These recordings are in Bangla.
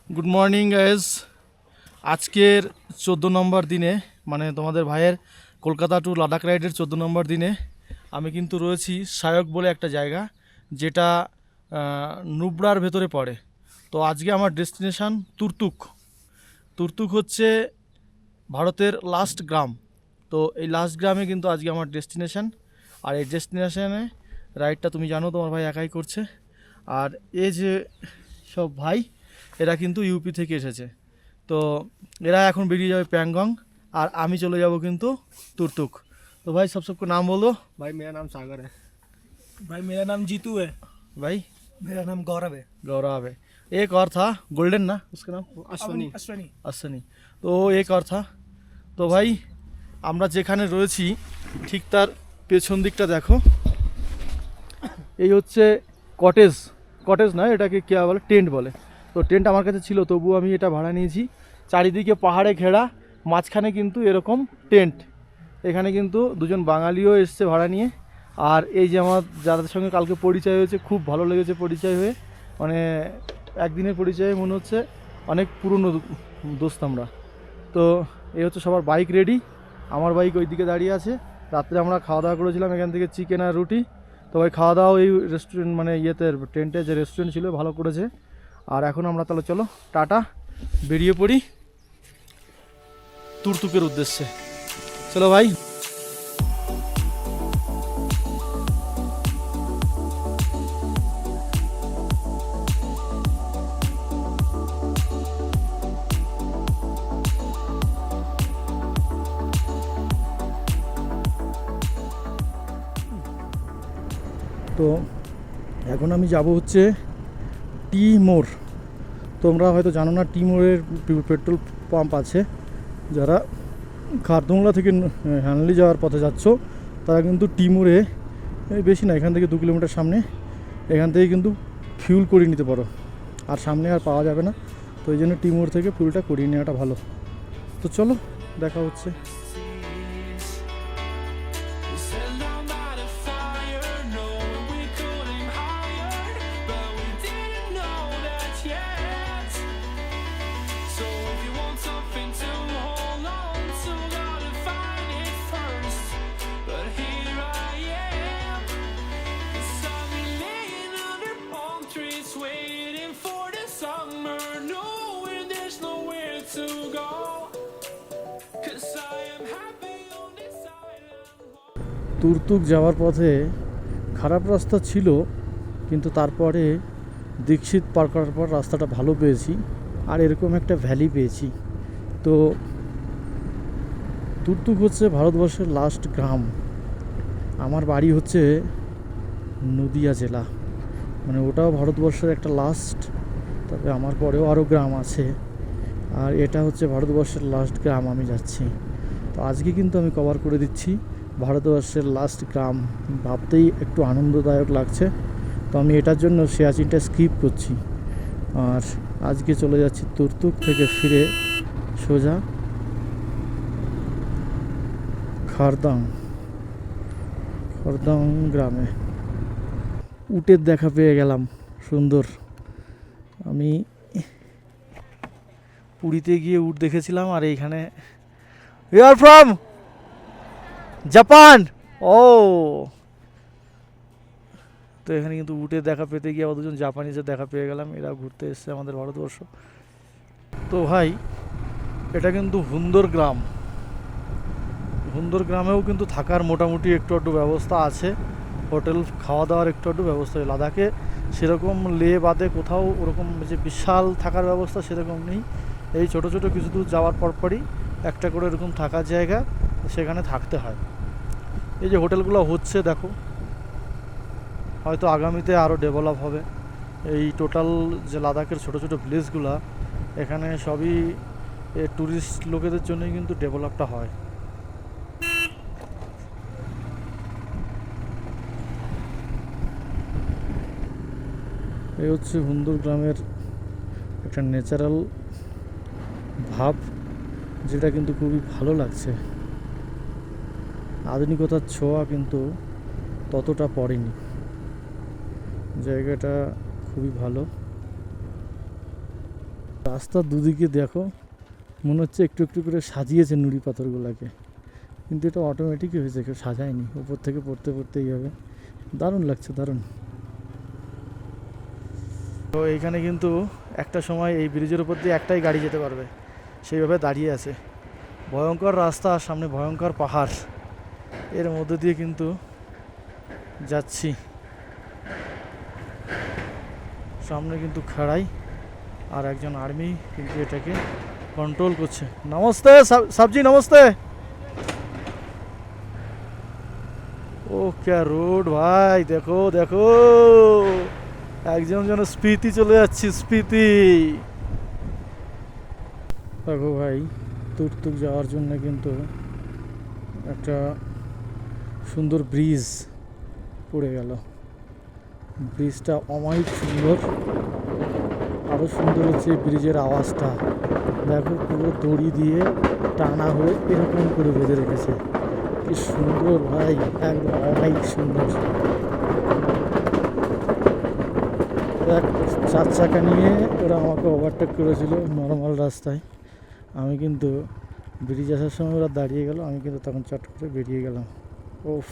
Good morning guys. আজকের 14 নম্বর দিনে, মানে তোমাদের ভাইয়ের কলকাতা টু লাদাখ রাইডের 14 নম্বর দিনে আমি কিন্তু রয়েছি সায়ক বলে একটা জায়গা, যেটা নুব্রার ভেতরে পড়ে। তো আজকে আমার ডেস্টিনেশান তুর্তুক। তুর্তুক হচ্ছে ভারতের লাস্ট গ্রাম। তো এই লাস্ট গ্রামে কিন্তু আজকে আমার ডেস্টিনেশান। আর এই ডেস্টিনেশানে রাইডটা তুমি জানো তোমার ভাই একাই করছে। আর এই যে সব ভাই, এরা কিন্তু ইউপি থেকে এসেছে। তো এরা এখন বেরিয়ে যাবে প্যাংগং, আর আমি চলে যাব কিন্তু तुर्तुक। तो भाई सबको नाम बोल दो। भाई मेरा नाम सागर है। भाई मेरा नाम जीतू है। भाई मेरा नाम गौरव है। गौरव है। एक और था गोल्डन ना, उसका नाम अश्वनी। अश्वनी। अश्वनी। तो एक और था। तो भाई আমরা যেখানে রয়েছি ঠিক তার পেছন দিকটা দেখো, এই হচ্ছে কটেজ। কটেজ না, এটাকে কে বলে, টেন্ট বলে। তো টেন্ট আমার কাছে ছিল, তবুও আমি এটা ভাড়া নিয়েছি। চারিদিকে পাহাড়ে ঘেরা, মাঝখানে কিন্তু এরকম টেন্ট। এখানে কিন্তু দুজন বাঙালিও এসছে ভাড়া নিয়ে। আর এই যে আমার যাদের সঙ্গে কালকে পরিচয় হয়েছে, খুব ভালো লেগেছে পরিচয় হয়ে। মানে একদিনের পরিচয়ে মনে হচ্ছে অনেক পুরনো দোস্ত আমরা। তো এই হচ্ছে সবার বাইক রেডি। আমার বাইক ওই দিকে দাঁড়িয়ে আছে। রাত্রে আমরা খাওয়া দাওয়া করেছিলাম এখান থেকে চিকেন আর রুটি। তো ভাই খাওয়া দাওয়া এই রেস্টুরেন্ট, মানে ইয়েতে টেন্টে যে রেস্টুরেন্ট ছিল, ভালো করেছে। আর এখন আমরা তাহলে চলো টাটা বেরিয়ে পড়ি তুর্তুকের উদ্দেশ্যে। চলো ভাই। তো এখন আমি যাব হচ্ছে টি মোড়। তোমরা হয়তো জানো না, টি মোড়ের পেট্রোল পাম্প আছে। যারা খারদুংলা থেকে হ্যানলি যাওয়ার পথে যাচ্ছ, তারা কিন্তু টি মোড়ে, বেশি না, এখান থেকে 2 কিলোমিটার সামনে, এখান থেকে কিন্তু ফিউল করিয়ে নিতে পারো। আর সামনে আর পাওয়া যাবে না। তো এই জন্য টি মোড় থেকে ফুলটা করিয়ে নেওয়াটা ভালো। তো চলো দেখা হচ্ছে। তুর্তুক যাওয়ার পথে খারাপ রাস্তা ছিল, কিন্তু তারপরে দীক্ষিত পার করার পর রাস্তাটা ভালো পেয়েছি। আর এরকম একটা ভ্যালি পেয়েছি। তো তুর্তুক হচ্ছে ভারতবর্ষের লাস্ট গ্রাম। আমার বাড়ি হচ্ছে নদিয়া জেলা, মানে ওটাও ভারতবর্ষের একটা লাস্ট। তবে আমার পরেও আরও গ্রাম আছে। আর এটা হচ্ছে ভারতবর্ষের লাস্ট গ্রাম আমি যাচ্ছি। তো আজকে কিন্তু আমি কভার করে দিচ্ছি ভারতবর্ষের লাস্ট গ্রাম। ভাবতেই একটু আনন্দদায়ক লাগছে। তো আমি এটার জন্য সিয়াচিনটা স্কিপ করছি। আর আজকে চলে যাচ্ছি তুর্তুক থেকে ফিরে সোজা খারদাং গ্রামে। উটের দেখা পেয়ে গেলাম, সুন্দর। আমি পুরীতে গিয়ে উট দেখেছিলাম, আর এইখানে ইউ আর ফ্রম জাপান। ও, তো এখানে কিন্তু উটের দেখা পেতে গিয়ে আবার দুজন জাপানিজের দেখা পেয়ে গেলাম। এরা ঘুরতে এসছে আমাদের ভারতবর্ষ। তো ভাই এটা কিন্তু হুন্দর গ্রাম। হুন্দর গ্রামেও কিন্তু থাকার মোটামুটি একটু একটু ব্যবস্থা আছে। হোটেল, খাওয়া দাওয়ার একটু একটু ব্যবস্থা। লাদাখে সেরকম লে বাদে কোথাও ওরকম যে বিশাল থাকার ব্যবস্থা সেরকম নেই। এই ছোটো ছোটো কিছু দূর যাওয়ার পরপরই একটা করে এরকম থাকার জায়গা, সেখানে থাকতে হয়। এই যে হোটেলগুলো হচ্ছে দেখো, হয়তো আগামীতে আরও ডেভেলপ হবে। এই টোটাল যে লাদাখের ছোটো ছোটো ভিলেজগুলো, এখানে সবই ট্যুরিস্ট লোকেদের জন্যই কিন্তু ডেভেলপটা হয়। এই হচ্ছে হুন্দর গ্রামের একটা ন্যাচারাল ভাব, যেটা কিন্তু খুবই ভালো লাগছে। আধুনিকতার ছোঁয়া কিন্তু ততটা পড়েনি। জায়গাটা খুবই ভালো। রাস্তার দুদিকে দেখো, মনে হচ্ছে একটু একটু করে সাজিয়েছে নুড়ি পাথরগুলোকে, কিন্তু এটা অটোমেটিকই হয়েছে, কেউ সাজায়নি, উপর থেকে পড়তে পড়তে এইভাবে। দারুণ লাগছে, দারুণ। তো এইখানে কিন্তু একটা সময় এই ব্রিজের উপর দিয়ে একটাই গাড়ি যেতে পারবে, সেইভাবে দাঁড়িয়ে আছে। ভয়ঙ্কর রাস্তা, সামনে ভয়ঙ্কর পাহাড়, এর মধ্যে দিয়ে কিন্তু যাচ্ছি। সামনে কিন্তু খাড়াই, আর একজন আর্মি কিন্তু এটাকে কন্ট্রোল করছে। নমস্তে সাবজি, নমস্তে। ও ক্যা রোড ভাই, দেখো দেখো, একজন যেন স্পিতি চলে যাচ্ছে, স্পিতি। দেখো ভাই, তুরতুক যাওয়ার জন্য কিন্তু একটা সুন্দর ব্রিজ পড়ে গেল। ব্রিজটা অমায়িক সুন্দর। আরও সুন্দর হচ্ছে ব্রিজের আওয়াজটা। দেখো, পুরো দড়ি দিয়ে টানা হয়ে এরকম করে বেঁধে রেখেছে। কি সুন্দর ভাই, একদম অমায়িক সুন্দর। এক 4 চাকা নিয়ে ওরা আমাকে ওভারটেক করেছিল নর্মাল রাস্তায়। আমি কিন্তু ব্রিজ আসার সময় ওরা দাঁড়িয়ে গেল, আমি কিন্তু তখন চট করে বেরিয়ে গেলাম। ওফ,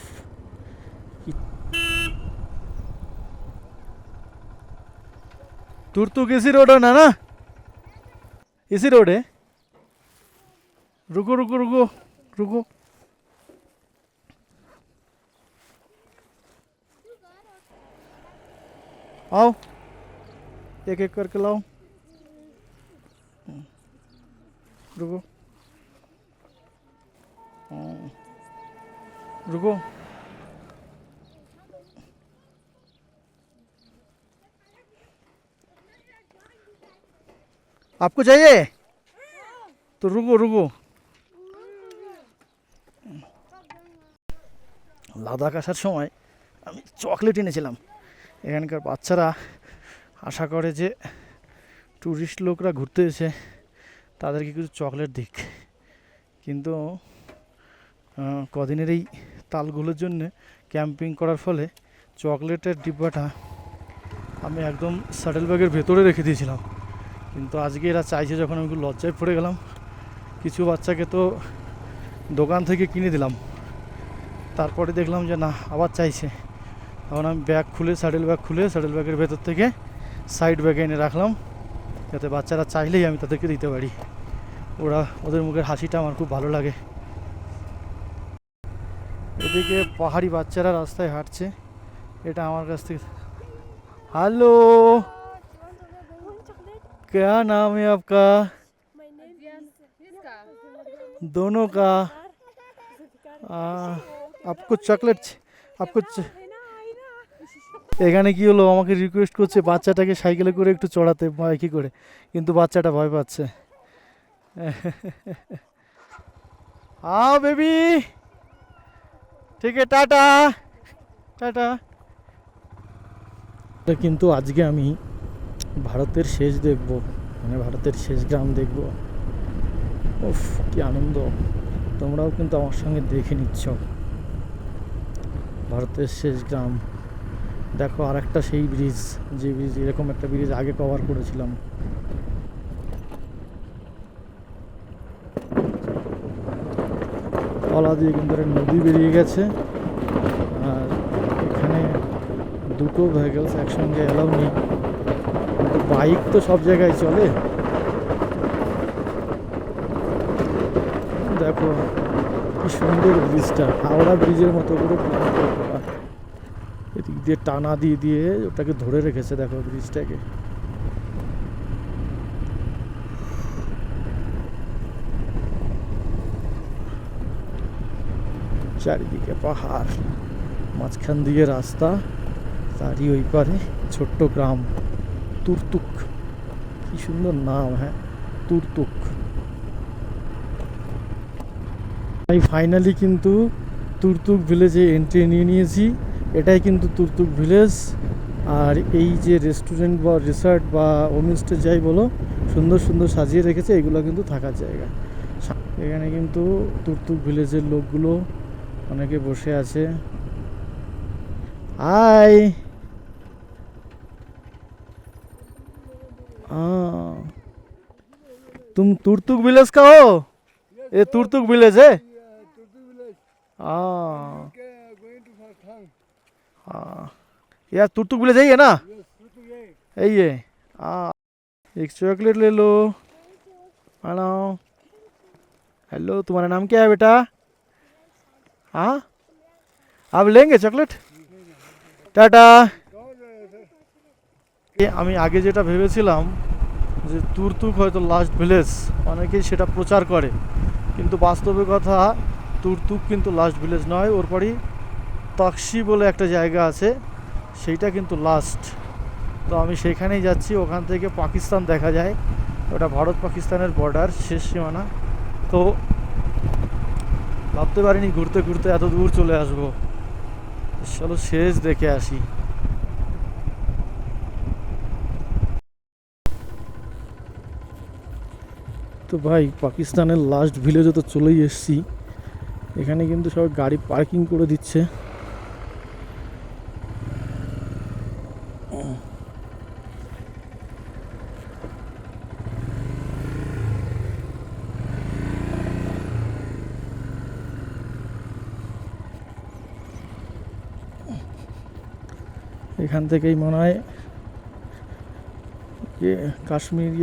तुर्तुक इसी रोड है ना? इसी रोड है। रुको रुको रुको रुको। आओ, एक एक करके लाओ। रुको रुको। आपको चाहिए तो रुको रुको। লাদাখ আসার সময় আমি চকলেট এনেছিলাম। এখানকার বাচ্চারা আশা করে যে ট্যুরিস্ট লোকরা ঘুরতে এসে তাদেরকে কিছু চকলেট দিক, কিন্তু কদিনের এই তালগুলোর জন্য ক্যাম্পিং করার ফলে চকলেটের ডিব্বাটা আমি একদম শাটেল ব্যাগের ভেতরে রেখে দিয়েছিলাম। কিন্তু আজকে এরা চাইছে যখন, আমি একটু লজ্জায় পড়ে গেলাম। কিছু বাচ্চাকে তো দোকান থেকে কিনে দিলাম, তারপরে দেখলাম যে না, আবার চাইছে। তখন আমি ব্যাগ খুলে, শাটেল ব্যাগের ভেতর থেকে সাইড ব্যাগে এনে রাখলাম, যাতে বাচ্চারা চাইলেই আমি তাদেরকে দিতে পারি। ওদের মুখের হাসিটা আমার খুব ভালো লাগে। এদিকে পাহাড়ি বাচ্চারা রাস্তায় হাঁটছে, এটা আমার কাছ থেকে। হ্যালো, क्या नाम है आपका? दोनों का। आपको चॉकलेट, आपको এখানে কি হলো, আমাকে রিকোয়েস্ট করছে বাচ্চাটাকে সাইকেলে করে একটু চড়াতে, বাইকে করে, কিন্তু বাচ্চাটা ভয় পাচ্ছে। हाँ बेबी, ঠিক আছে, টাটা টাটা। কিন্তু আজকে আমি ভারতের শেষ দেখব, মানে ভারতের শেষ গ্রাম দেখব। উফ, কি আনন্দ! তোমরাও কিন্তু আমার সঙ্গে দেখে নিচ্ছ ভারতের শেষ গ্রাম। দেখো, আর একটা সেই ব্রিজ, যে ব্রিজ, এরকম একটা ব্রিজ আগে কভার করেছিলাম। তলা দিয়ে কিন্তু নদী বেরিয়ে গেছে, আর এখানে দুটো ভেহিকলস একসঙ্গে অ্যালাউ নেই, কিন্তু বাইক তো সব জায়গায় চলে। দেখো কি সুন্দর ব্রিজটা, হাওড়া ব্রিজের মতো করে এদিক দিয়ে টানা দিয়ে দিয়ে ওটাকে ধরে রেখেছে। দেখো ব্রিজটাকে, চারিদিকে পাহাড়, মাঝখান দিয়ে রাস্তা, তারই ওই পারে ছোট্ট গ্রাম তুর্তুক। কি সুন্দর নাম, হ্যাঁ, তুর্তুক। আমি ফাইনালি কিন্তু তুর্তুক ভিলেজে এন্ট্রি নিয়ে নিয়েছি। এটাই কিন্তু তুর্তুক ভিলেজ। আর এই যে রেস্টুরেন্ট বা রিসর্ট বা হোমস্টে যাই বলো, সুন্দর সুন্দর সাজিয়ে রেখেছে, এগুলো কিন্তু থাকার জায়গা। এখানে কিন্তু তুর্তুক ভিলেজের লোকগুলো অনেকে বসে আছে। হাই, तुम तुर्तुक विलेज का हो? ये तुर्तुक विलेज है? हाँ हाँ, यार तुर्तुक विलेज यही है ना? यही है। हाँ, एक चॉकलेट ले लो। हेलो हेलो, तुम्हारा नाम क्या है बेटा? हाँ, आप लेंगे चॉकलेट? টাটা। আমি আগে যেটা ভেবেছিলাম যে তুর্তুক হয়তো লাস্ট ভিলেজ, অনেকেই সেটা প্রচার করে, কিন্তু বাস্তবে কথা তুর্তুক কিন্তু লাস্ট ভিলেজ নয়। ওর পরই তকসি বলে একটা জায়গা আছে, সেইটা কিন্তু লাস্ট। তো আমি সেখানেই যাচ্ছি। ওখান থেকে পাকিস্তান দেখা যায়, ওটা ভারত পাকিস্তানের বর্ডার, শেষ সীমানা। তো ভাবতে পারিনি ঘুরতে ঘুরতে এত দূর চলে আসবো। চলো শেষ দেখে আসি। তো ভাই পাকিস্তানের লাস্ট ভিলেজে তো চলেই এসেছি। এখানে কিন্তু সবাই গাড়ি পার্কিং করে দিচ্ছে। এখান থেকেই মনে হয় কাশ্মীর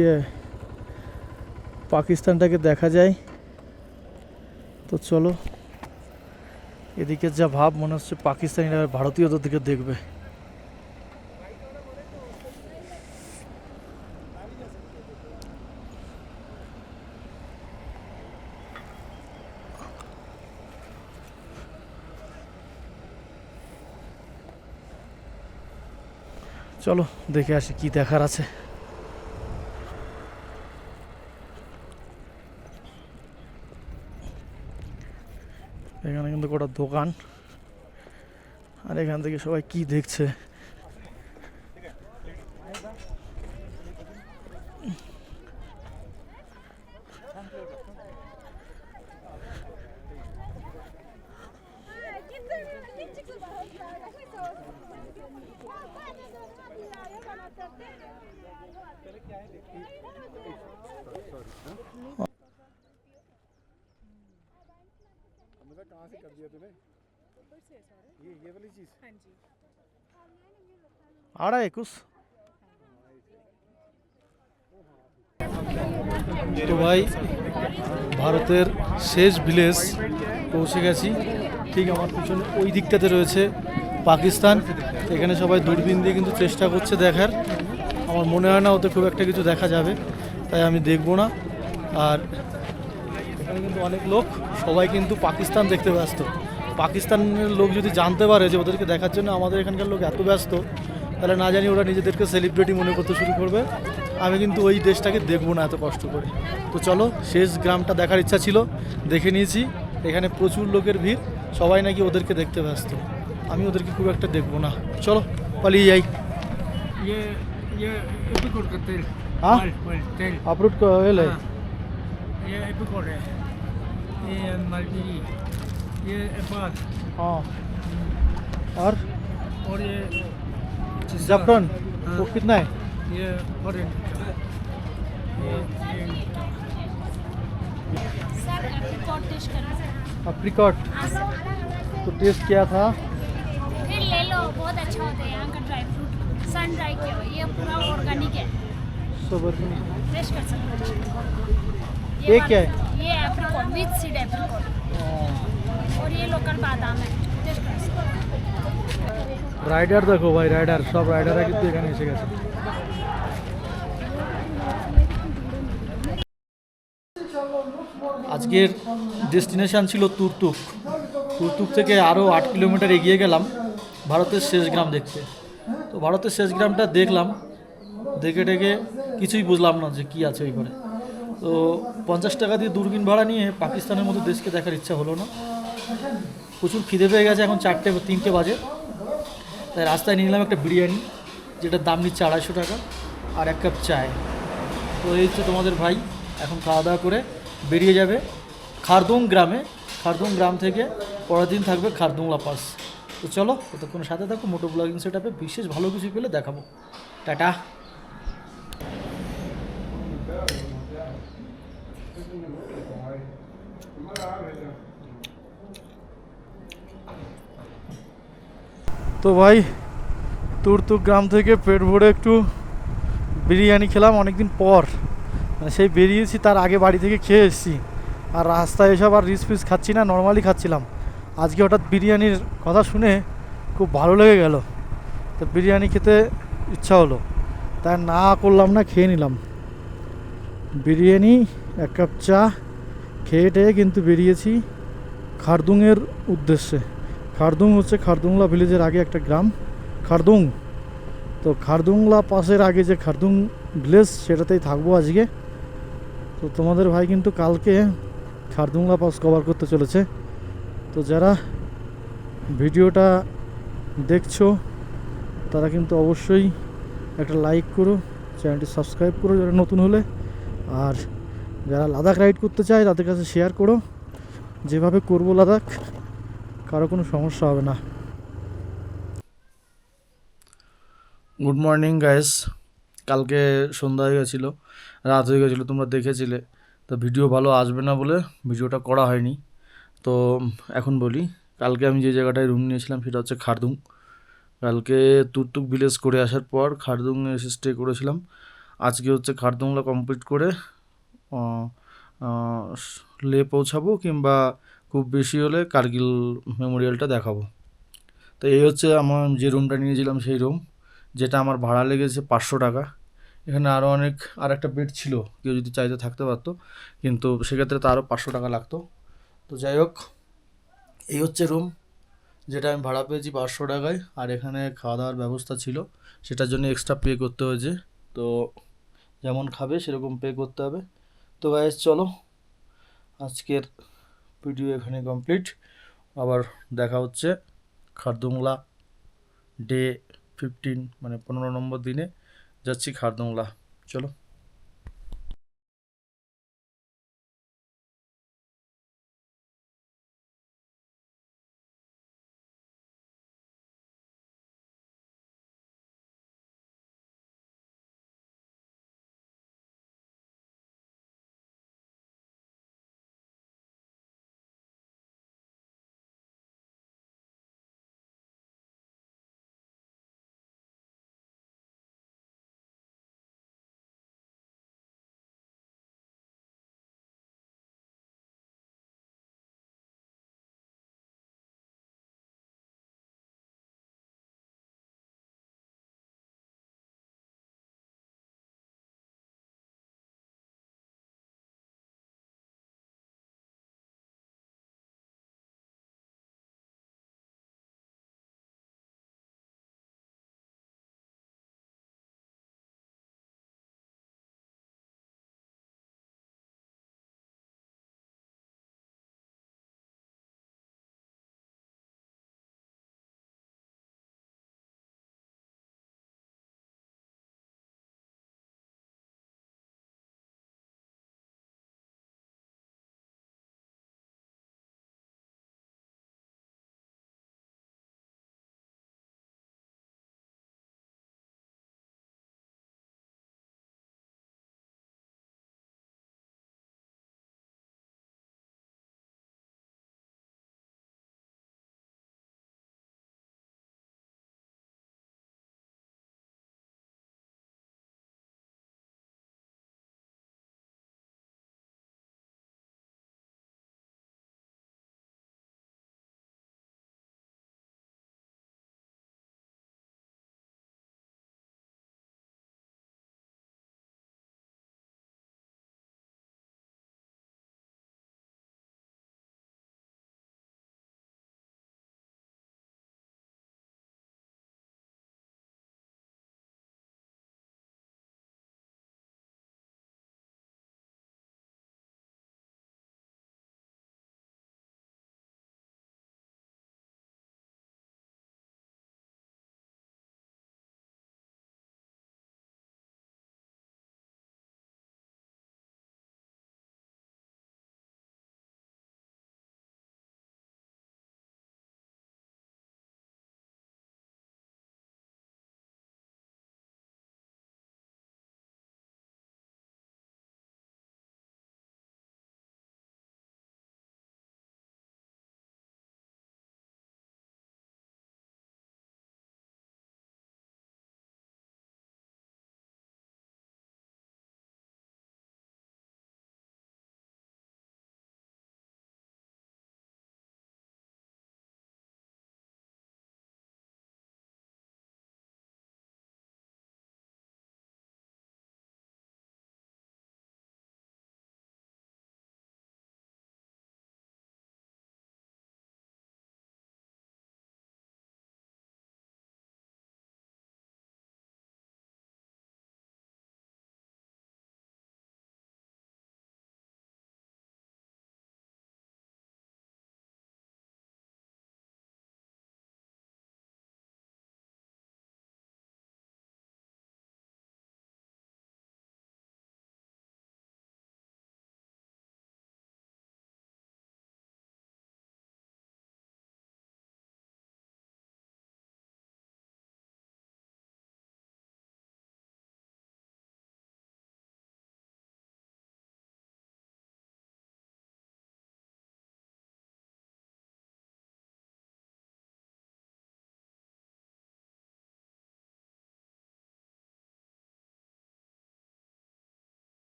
পাকিস্তানটাকে দেখা যায়। তো চলো, এদিকে যা ভাব মনে হচ্ছে পাকিস্তানিরা ভারতীয়দের দিকে দেখবে। চলো দেখে আসি কি দেখার আছে। এখানে কিন্তু গোটা দোকান, আর এখান থেকে সবাই কি দেখছে। कहाँ से कर दिया तूने? ये वाली चीज? हाँ जी। आ रहा है कुछ? তো ভাই ভারতের শেষ ভিলেজ পৌঁছে গেছি। ঠিক আমার পিছনে ওই দিকটাতে রয়েছে পাকিস্তান। এখানে সবাই দূরবীন দিয়ে কিন্তু চেষ্টা করছে দেখার। আমার মনে হয় না ওতে খুব একটা কিছু দেখা যাবে, তাই আমি দেখব না। আর এখানে কিন্তু অনেক লোক, সবাই কিন্তু পাকিস্তান দেখতে ব্যস্ত। পাকিস্তানের লোক যদি জানতে পারে যে ওদেরকে দেখার জন্য আমাদের এখানকার লোক এত ব্যস্ত, তাহলে না জানি ওরা নিজেদেরকে সেলিব্রিটি মনে করতে শুরু করবে। আমি কিন্তু ওই দেশটাকে দেখবো না এত কষ্ট করে। তো চলো, শেষ গ্রামটা দেখার ইচ্ছা ছিল, দেখে নিয়েছি। এখানে প্রচুর লোকের ভিড়, সবাই নাকি ওদেরকে দেখতে ব্যস্ত। আমি ওদেরকে খুব একটা দেখবো না। চলো পালিয়ে যাই। ये एपिकोड का तेल। हाँ तेल। अपलोड कर ले। ये एपिकोड है। ये मल्टी। ये एप्पल। हाँ, और ये जफरन हाँ। वो कितना है? ये ऑरेंज। सर एप्रिकॉट टेस्ट करना। अप्रिकॉट तो टेस्ट किया था। फिर ले लो, बहुत अच्छा होता है यहाँ का ड्राई फ्रूट, सन ड्राई किया हुआ, ये पूरा ऑर्गेनिक है, फ्रेश कर सकते हो। ये क्या है? ये एप्रिकॉट, विथ सीड एप्रिकॉट, और ये लोकल बादाम है, टेस्ट कर सकते हो। রাইডার দেখো ভাই, রাইডার সব রাইডাররা কিন্তু এখানে এসে গেছে। আজকের ডেস্টিনেশন ছিল তুর্তুক। তুর্তুক থেকে আরও 8 কিলোমিটার এগিয়ে গেলাম ভারতের শেষ গ্রাম দেখতে। তো ভারতের শেষ গ্রামটা দেখলাম, দেখে টেকে কিছুই বুঝলাম না যে কী আছে ওই ঘরে। তো 50 টাকা দিয়ে দূরবীন ভাড়া নিয়ে পাকিস্তানের মতো দেশকে দেখার ইচ্ছা হলো না। প্রচুর খিদে পেয়ে গেছে, এখন 3টে বাজে। তাই রাস্তায় নিয়ে নিলাম একটা বিরিয়ানি, যেটার দাম নিচ্ছে 250 টাকা, আর 1 কাপ চায়। তো এই হচ্ছে তোমাদের ভাই, এখন খাওয়া দাওয়া করে বেরিয়ে যাবে খারদুং গ্রামে। খারদুং গ্রাম থেকে পরের দিন থাকবে খারদুংলা পাস। তো চলো ততক্ষণ সাথে থাকো, মোটো ব্লগিং সেটআপে বিশেষ ভালো কিছু পেলে দেখাবো। টাটা। তো ভাই তুরতুক গ্রাম থেকে পেট ভরে একটু বিরিয়ানি খেলাম অনেকদিন পর, মানে সেই বেরিয়েছি তার আগে বাড়ি থেকে খেয়ে এসেছি। আর রাস্তায় এসব আর রিস ফিস খাচ্ছি না, নর্মালি খাচ্ছিলাম। আজকে হঠাৎ বিরিয়ানির কথা শুনে খুব ভালো লেগে গেল, তো বিরিয়ানি খেতে ইচ্ছা হলো, তাই না করলাম না, খেয়ে নিলাম বিরিয়ানি, এক কাপ চা খেয়ে টেয়ে কিন্তু বেরিয়েছি খারদুংয়ের উদ্দেশ্যে। খারদুং হচ্ছে খারদুংলা ভিলেজের আগে একটা গ্রাম খারদুং। তো খারদুংলা পাসের আগে যে খারদুং ভিলেজ সেটাতেই থাকবো আজকে। তো তোমাদের ভাই কিন্তু কালকে খারদুংলা পাস কভার করতে চলেছে। তো যারা ভিডিওটা দেখছো তারা কিন্তু অবশ্যই একটা লাইক করো, চ্যানেলটি সাবস্ক্রাইব করো যারা নতুন হলে, আর যারা লাদাখ রাইড করতে চায় তাদের কাছে শেয়ার করো। যেভাবে করবো লাদাখ কারো কোনো সমস্যা হবে না। Good morning guys. কালকে সন্ধ্যা হয়ে গেছিলো, রাত হয়ে গেছিলো, তোমরা দেখেছিলে। তো ভিডিও ভালো আসবে না বলে ভিডিওটা করা হয়নি। তো এখন বলি, কালকে আমি যে জায়গাটায় রুম নিয়েছিলাম সেটা হচ্ছে খারদুং। কালকে তুরতুক ভিলেজ করে আসার পর খারদুংয়ে এসে স্টে করেছিলাম। আজকে হচ্ছে খারদুংলা কমপ্লিট করে লে পৌঁছাবো, কিংবা খুব বেশি হলে কার্গিল মেমোরিয়ালটা দেখাবো। তো এই হচ্ছে আমার যে রুমটা নিয়েছিলাম সেই রুম, যেটা আমার ভাড়া লেগেছে 500 টাকা। এখানে আরও আর একটা বেড ছিল, কেউ যদি চাইতে থাকতে পারতো, কিন্তু সেক্ষেত্রে তো আরও 500 টাকা লাগতো। তো যাই হোক, এই হচ্ছে রুম যেটা আমি ভাড়া পেয়েছি 500 টাকায়। আর এখানে খাওয়া দাওয়ার ব্যবস্থা ছিল, সেটার জন্য এক্সট্রা পে করতে হয়েছে। তো যেমন খাবে সেরকম পে করতে হবে। তো গাইস চলো, আজকের ভিডিও এখানে কমপ্লিট। আবার দেখা হচ্ছে খারদুংলা ডে 15, মানে 15 নম্বর দিনে যাচ্ছি খারদুংলা। চলো।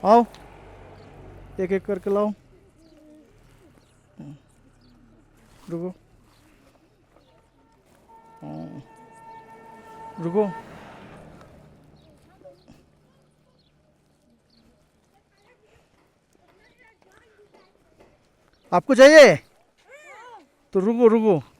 आओ, एक एक करके लाओ। रुको, रुको। आपको चाहिए तो रुको रुको।